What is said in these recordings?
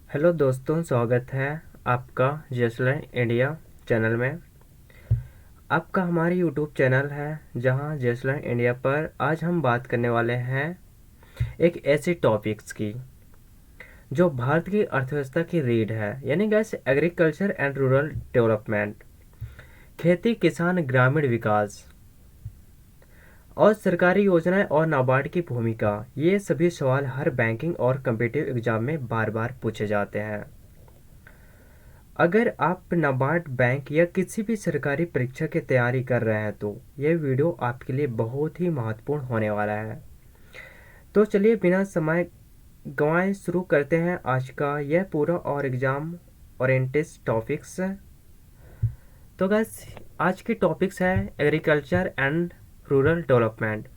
Hello दोस्तों, स्वागत है आपका जसलैंड इंडिया चैनल में। आपका हमारे यूट्यूब चैनल है जहां जसलैंड इंडिया पर आज हम बात करने वाले हैं एक ऐसे टॉपिक्स की जो भारत की अर्थव्यवस्था की रीढ़ है, यानी gas agriculture and rural development, खेती किसान ग्रामीण विकास और सरकारी योजनाएं और नाबार्ड की भूमिका। ये सभी सवाल हर बैंकिंग और कम्पिटिटिव एग्जाम में बार बार पूछे जाते हैं। अगर आप नाबार्ड बैंक या किसी भी सरकारी परीक्षा की तैयारी कर रहे हैं तो यह वीडियो आपके लिए बहुत ही महत्वपूर्ण होने वाला है। तो चलिए बिना समय गंवाए शुरू करते हैं आज का यह पूरा और एग्ज़ाम ओरिएंटेड टॉपिक्स। तो गैस आज की टॉपिक्स है एग्रीकल्चर एंड रूरल डेवलपमेंट,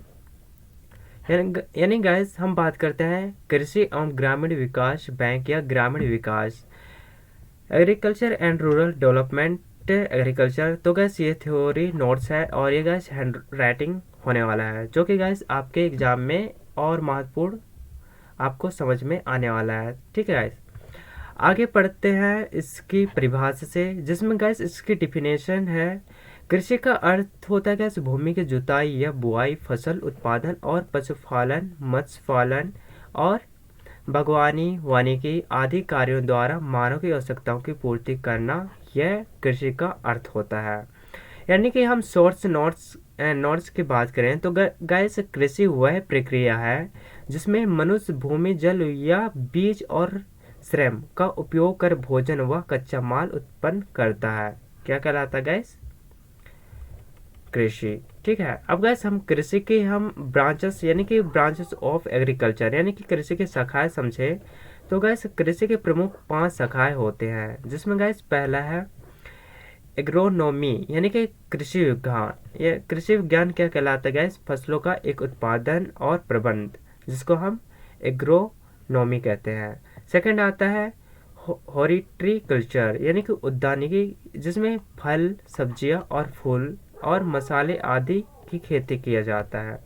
यानी गैस हम बात करते हैं कृषि एवं ग्रामीण विकास बैंक या ग्रामीण विकास, agriculture and rural development agriculture. तो गैस ये थ्योरी नोट्स है और ये गैस हैंड राइटिंग होने वाला है जो कि गैस आपके एग्जाम में और महत्वपूर्ण आपको समझ में आने वाला है। ठीक है गैस, आगे पढ़ते हैं इसकी परिभाषा से, जिसमें गैस इसकी डिफिनेशन है। कृषि का अर्थ होता है गैस भूमि की जुताई या बुआई, फसल उत्पादन और पशुपालन, मत्स्य पालन और बागवानी, वानिकी आदि कार्यों द्वारा मानव की आवश्यकताओं की पूर्ति करना, यह कृषि का अर्थ होता है। यानी कि हम सोर्स नोट्स की बात करें तो गैस कृषि वह प्रक्रिया है जिसमें मनुष्य भूमि, जल या बीज और श्रम का उपयोग कर भोजन व कच्चा माल उत्पन्न करता है। क्या कहलाता है गैस? कृषि। ठीक है, अब गैस हम कृषि के हम ब्रांचेस यानी कि ब्रांचेस ऑफ एग्रीकल्चर यानी कि कृषि की शाखाएं समझे तो गैस कृषि के प्रमुख 5 शाखाएं होते हैं, जिसमें गैस पहला है एग्रोनॉमी यानी कि कृषि विज्ञान। ये कृषि विज्ञान क्या कहलाता है गैस? फसलों का एक उत्पादन और प्रबंध, जिसको हम एग्रोनॉमी कहते हैं। सेकंड आता है हॉर्टिकल्चर यानी कि उद्यानिकी, जिसमें फल, सब्जियां और फूल और मसाले आदि की खेती किया जाता है।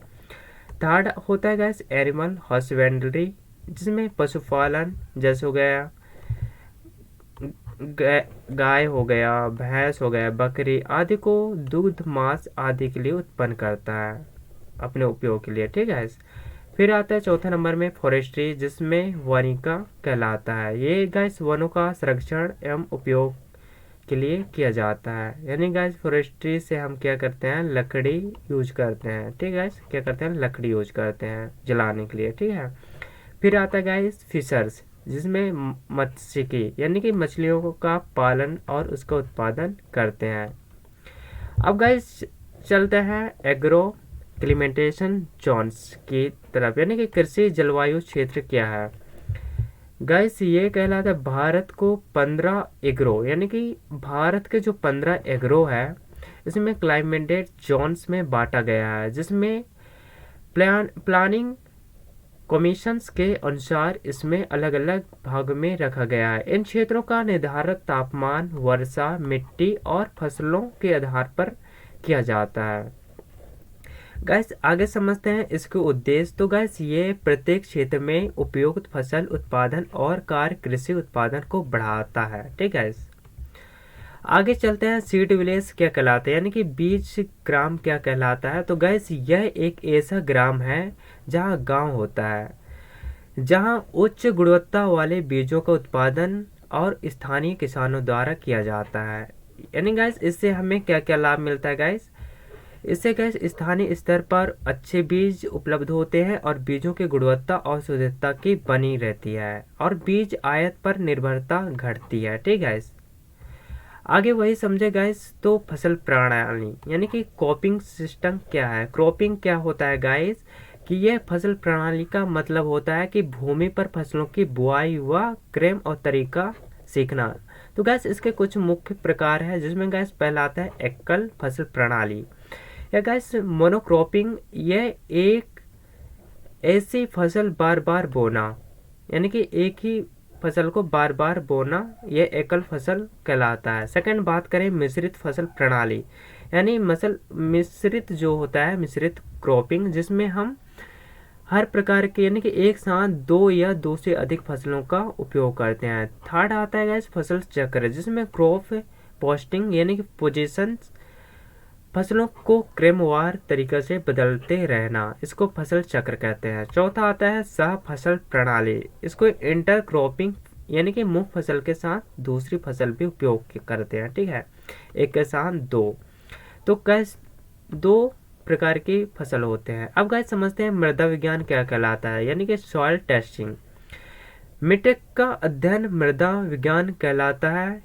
थर्ड होता है गैस एनिमल हस्बेंड्री, जिसमें पशुपालन जैसे हो गया गाय हो गया, भैंस हो गया, बकरी आदि को दूध, मांस आदि के लिए उत्पन्न करता है अपने उपयोग के लिए। ठीक है, फिर आता है चौथा नंबर में फॉरेस्ट्री, जिसमें वनिका कहलाता है। ये गैस वनों का संरक्षण एवं उपयोग के लिए किया जाता है। यानी गैस फॉरेस्ट्री से हम क्या करते हैं? लकड़ी यूज करते हैं। ठीक है, क्या करते हैं? लकड़ी यूज करते हैं जलाने के लिए। ठीक है, फिर आता है गैस फिशर्स, जिसमें मत्स्यिकी यानी कि मछलियों का पालन और उसका उत्पादन करते हैं। अब गैस चलते हैं एग्रो क्लिमेटेशन जोन्स की तरफ, यानी कि कृषि जलवायु क्षेत्र क्या है। गैस ये कहलाता है भारत को 15 एग्रो यानी कि भारत के जो 15 एग्रो है इसमें क्लाइमेटेड जोन्स में बांटा गया है, जिसमें प्लानिंग कमीशंस के अनुसार इसमें अलग अलग भाग में रखा गया है। इन क्षेत्रों का निर्धारण तापमान, वर्षा, मिट्टी और फसलों के आधार पर किया जाता है। गैस आगे समझते हैं इसके उद्देश्य। तो गैस ये प्रत्येक क्षेत्र में उपयुक्त फसल उत्पादन और कार्य कृषि उत्पादन को बढ़ाता है। ठीक है, आगे चलते हैं सीड विलेज क्या कहलाता है, यानी कि बीज ग्राम क्या कहलाता है। तो गैस यह एक ऐसा ग्राम है जहां गांव होता है, जहां उच्च गुणवत्ता वाले बीजों का उत्पादन और स्थानीय किसानों द्वारा किया जाता है। यानी गैस इससे हमें क्या क्या लाभ मिलता है गैस? इससे गैस स्थानीय स्तर पर अच्छे बीज उपलब्ध होते हैं और बीजों की गुणवत्ता और शुद्धता की बनी रहती है और बीज आयात पर निर्भरता घटती है। ठीक है, आगे वही समझे गैस। तो फसल प्रणाली यानी कि क्रॉपिंग सिस्टम क्या है? क्रॉपिंग क्या होता है गैस? कि यह फसल प्रणाली का मतलब होता है कि भूमि पर फसलों की बुआई व क्रम और तरीका सीखना। तो गैस इसके कुछ मुख्य प्रकार है, जिसमें गैस पहला आता है एकल फसल प्रणाली या गैस मोनोक्रॉपिंग। यह एक ऐसी फसल बार बार बोना, यानी कि एक ही फसल को बार बार बोना, यह एकल फसल कहलाता है। सेकंड बात करें मिश्रित फसल प्रणाली, यानी मिश्रित जो होता है मिश्रित क्रॉपिंग, जिसमें हम हर प्रकार के यानी कि एक साथ दो या दो से अधिक फसलों का उपयोग करते हैं। थर्ड आता है गाइस फसल चक्र, जिसमें क्रॉप पोस्टिंग यानी कि पोजीशन, फसलों को क्रमवार तरीके से बदलते रहना, इसको फसल चक्र कहते हैं। चौथा आता है सह फसल प्रणाली, इसको इंटर क्रॉपिंग यानी कि मुख्य फसल के साथ दूसरी फसल भी उपयोग करते हैं, ठीक है, एक के साथ दो। तो गैस दो प्रकार की फसल होते हैं। अब गैस समझते हैं मृदा विज्ञान क्या कहलाता है, यानी कि सॉइल टेस्टिंग। मिट्टी का अध्ययन मृदा विज्ञान कहलाता है।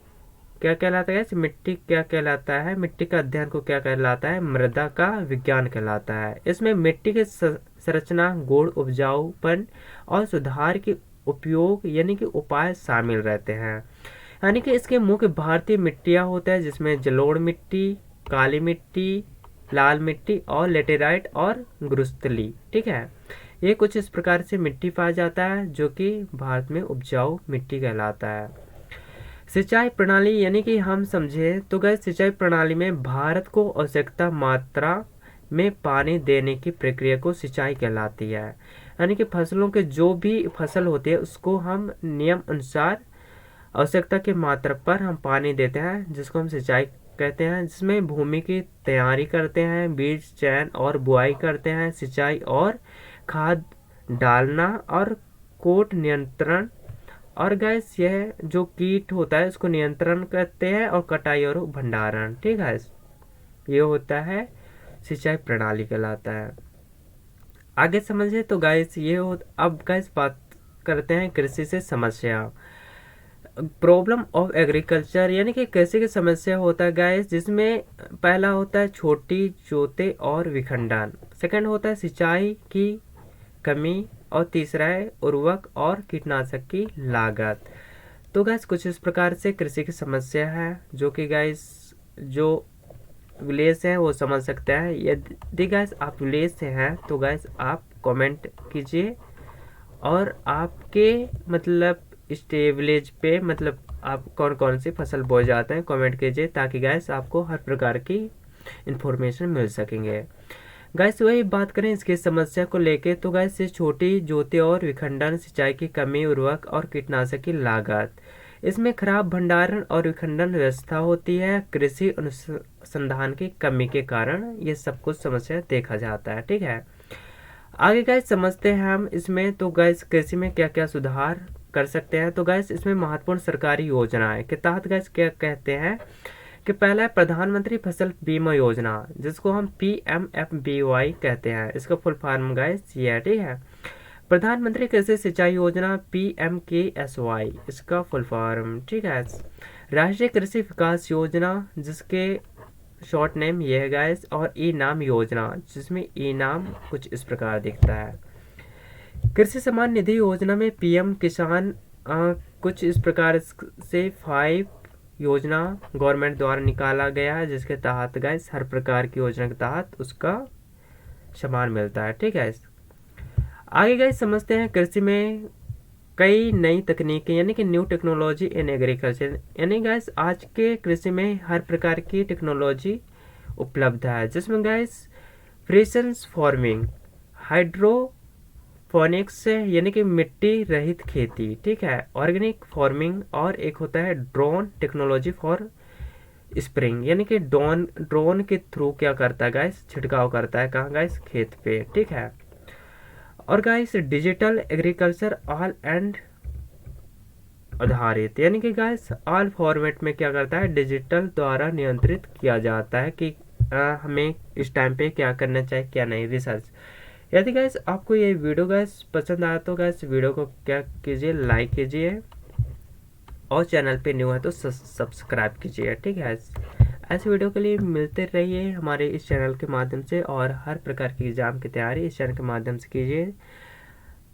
क्या कहलाता है? मिट्टी क्या कहलाता है? मिट्टी का अध्ययन को क्या कहलाता है? मृदा का विज्ञान कहलाता है। इसमें मिट्टी की संरचना, गुण, उपजाऊपन और सुधार के उपयोग यानी कि उपाय शामिल रहते हैं। यानी कि इसके मुख्य भारतीय मिट्टियाँ होता है, जिसमें जलोढ़ मिट्टी, काली मिट्टी, लाल मिट्टी और लेटेराइट और ग्रुस्तली, ठीक है। ये कुछ इस प्रकार से मिट्टी पाया जाता है जो कि भारत में उपजाऊ मिट्टी कहलाता है। सिंचाई प्रणाली यानी कि हम समझे तो गैस सिंचाई प्रणाली में भारत को आवश्यकता मात्रा में पानी देने की प्रक्रिया को सिंचाई कहलाती है। यानी कि फसलों के जो भी फसल होती है उसको हम नियम अनुसार आवश्यकता की मात्रा पर हम पानी देते हैं, जिसको हम सिंचाई कहते हैं। जिसमें भूमि की तैयारी करते हैं, बीज चयन और बुआई करते हैं, सिंचाई और खाद डालना और कोट नियंत्रण, और गैस यह जो कीट होता है उसको नियंत्रण करते हैं, और कटाई और भंडारण, ठीक है, ये होता है सिंचाई प्रणाली कहलाता है। आगे समझे तो गैस ये हो। अब गैस बात करते हैं कृषि से समस्या, प्रॉब्लम ऑफ एग्रीकल्चर, यानी कि कृषि की समस्या होता है गैस, जिसमें पहला होता है छोटी जोते और विखंडन, सेकंड होता है सिंचाई की कमी, और तीसरा है उर्वरक और कीटनाशक की लागत। तो गैस कुछ इस प्रकार से कृषि की समस्या है जो कि गैस जो विलेज से है वो समझ सकते हैं। यदि गैस आप विलेज से हैं तो गैस आप कमेंट कीजिए, और आपके मतलब विलेज पे मतलब आप कौन कौन सी फसल बोए जाते हैं कमेंट कीजिए, ताकि गैस आपको हर प्रकार की इंफॉर्मेशन मिल सकेंगे। गैस वही बात करें इसकी समस्या को लेके तो गैस से छोटी जोते और विखंडन, सिंचाई की कमी, उर्वरक और कीटनाशक की लागत, इसमें खराब भंडारण और विखंडन व्यवस्था होती है, कृषि अनुसंधान की कमी के कारण ये सब कुछ समस्या देखा जाता है, ठीक है। आगे गैस समझते हैं हम इसमें तो गैस कृषि में क्या क्या सुधार कर सकते हैं। तो गैस इसमें महत्वपूर्ण सरकारी योजनाएं के तहत गैस क्या कहते हैं कि पहला है प्रधानमंत्री फसल बीमा योजना, जिसको हम PMFBY कहते हैं, इसका फुल फॉर्म गैस ये है, ठीक है। प्रधानमंत्री कृषि सिंचाई योजना PMKSY, इसका फुल फॉर्म, ठीक है। राष्ट्रीय कृषि विकास योजना, जिसके शॉर्ट नेम ये है गैस, और ई नाम योजना, जिसमें ई नाम कुछ इस प्रकार दिखता है। कृषि सम्मान निधि योजना में PM किसान कुछ इस प्रकार से 5 योजना गवर्नमेंट द्वारा निकाला गया है, जिसके तहत गैस हर प्रकार की योजना के तहत उसका सम्मान मिलता है, ठीक है। आगे गैस समझते हैं कृषि में कई नई तकनीकें यानी कि न्यू टेक्नोलॉजी इन एग्रीकल्चर, यानी गैस आज के कृषि में हर प्रकार की टेक्नोलॉजी उपलब्ध है, जिसमें गैस प्रिसिशन फार्मिंग, हाइड्रोपोनिक्स यानी कि मिट्टी रहित खेती, ठीक है, ऑर्गेनिक फार्मिंग, और एक होता है ड्रोन टेक्नोलॉजी फॉर स्प्रिंग, यानी कि ड्रोन के थ्रू क्या करता है गैस, छिड़काव करता है कहाँ गैस, खेत पे, ठीक है। और guys digital agriculture all and आधारित, यानी कि गाइस ऑल फॉर्मेट में क्या करता है, डिजिटल द्वारा नियंत्रित किया जाता है कि हमें इस टाइम पे क्या करना चाहिए क्या नहीं, रिसर्च। यदि गाइस आपको ये वीडियो गाइस पसंद आया तो गाइस वीडियो को क्या कीजिए, लाइक कीजिए, और चैनल पे न्यू है तो सब्सक्राइब कीजिए, ठीक है। ऐसे वीडियो के लिए मिलते रहिए हमारे इस चैनल के माध्यम से, और हर प्रकार की एग्ज़ाम की तैयारी इस चैनल के माध्यम से कीजिए।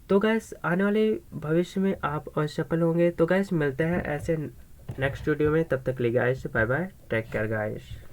तो गैस आने वाले भविष्य में आप असफल होंगे। तो गैस मिलते हैं ऐसे नेक्स्ट वीडियो में, तब तक के लिए guys bye bye, take care guys.